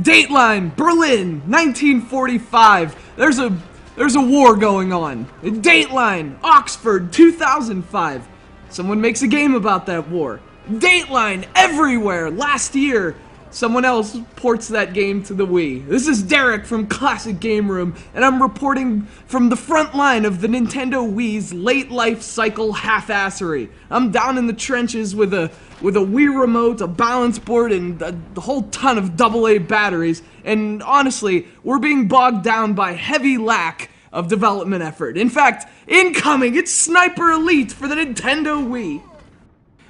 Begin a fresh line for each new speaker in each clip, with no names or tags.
Dateline, Berlin, 1945. There's a war going on. Dateline, Oxford, 2005. Someone makes a game about that war. Dateline, everywhere, last year. Someone else ports that game to the Wii. This is Derek from Classic Game Room, and I'm reporting from the front line of the Nintendo Wii's late life cycle half-assery. I'm down in the trenches with a Wii remote, a balance board, and a whole ton of AA batteries, and honestly, we're being bogged down by heavy lack of development effort. In fact, incoming, it's Sniper Elite for the Nintendo Wii.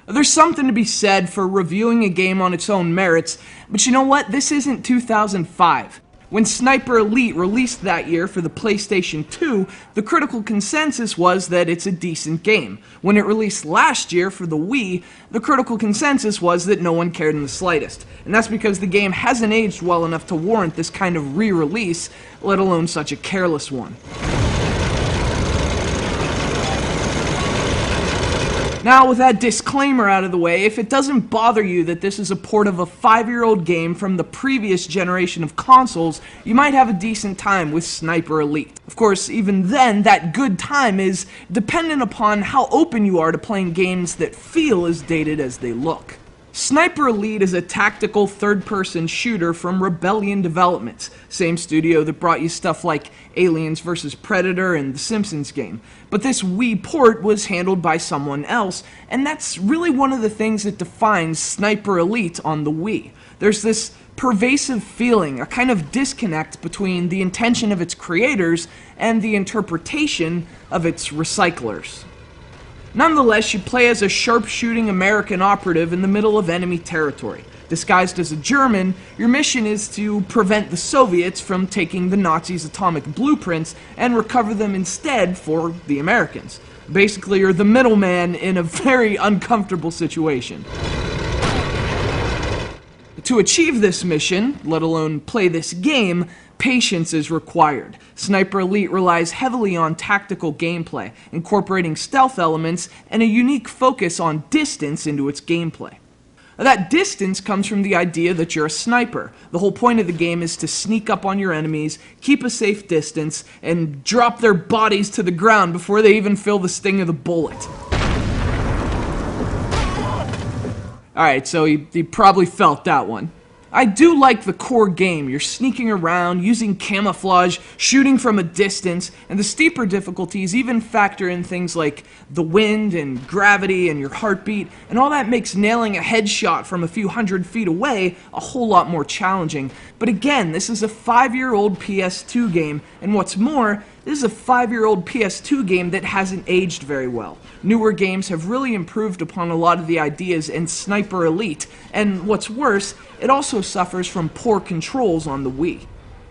There's something to be said for reviewing a game on its own merits, but you know what? This isn't 2005. When Sniper Elite released that year for the PlayStation 2, the critical consensus was that it's a decent game. When it released last year for the Wii, the critical consensus was that no one cared in the slightest. And that's because the game hasn't aged well enough to warrant this kind of re-release, let alone such a careless one. Now, with that disclaimer out of the way, if it doesn't bother you that this is a port of a 5-year-old game from the previous generation of consoles, you might have a decent time with Sniper Elite. Of course, even then, that good time is dependent upon how open you are to playing games that feel as dated as they look. Sniper Elite is a tactical third-person shooter from Rebellion Developments, same studio that brought you stuff like Aliens vs. Predator and The Simpsons game. But this Wii port was handled by someone else, and that's really one of the things that defines Sniper Elite on the Wii. There's this pervasive feeling, a kind of disconnect between the intention of its creators and the interpretation of its recyclers. Nonetheless, you play as a sharpshooting American operative in the middle of enemy territory. Disguised as a German, your mission is to prevent the Soviets from taking the Nazis' atomic blueprints and recover them instead for the Americans. Basically, you're the middleman in a very uncomfortable situation. To achieve this mission, let alone play this game, patience is required. Sniper Elite relies heavily on tactical gameplay, incorporating stealth elements and a unique focus on distance into its gameplay. That distance comes from the idea that you're a sniper. The whole point of the game is to sneak up on your enemies, keep a safe distance, and drop their bodies to the ground before they even feel the sting of the bullet. Alright, so he probably felt that one. I do like the core game. You're sneaking around, using camouflage, shooting from a distance, and the steeper difficulties even factor in things like the wind and gravity and your heartbeat, and all that makes nailing a headshot from a few hundred feet away a whole lot more challenging. But again, this is a 5-year-old PS2 game, and what's more, this is a 5-year-old PS2 game that hasn't aged very well. Newer games have really improved upon a lot of the ideas in Sniper Elite, and what's worse, it also suffers from poor controls on the Wii.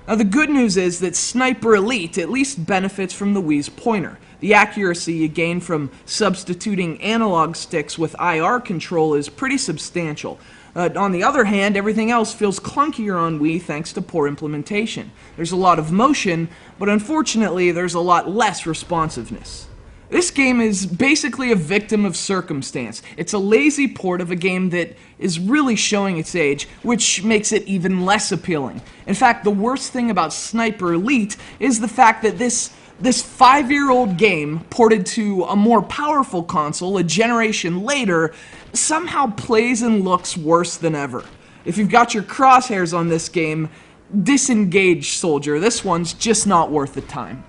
Now the good news is that Sniper Elite at least benefits from the Wii's pointer. The accuracy you gain from substituting analog sticks with IR control is pretty substantial. On the other hand, everything else feels clunkier on Wii thanks to poor implementation. There's a lot of motion, but unfortunately there's a lot less responsiveness. This game is basically a victim of circumstance. It's a lazy port of a game that is really showing its age, which makes it even less appealing. In fact, the worst thing about Sniper Elite is the fact that this 5-year-old game, ported to a more powerful console a generation later, somehow plays and looks worse than ever. If you've got your crosshairs on this game, disengage, soldier. This one's just not worth the time.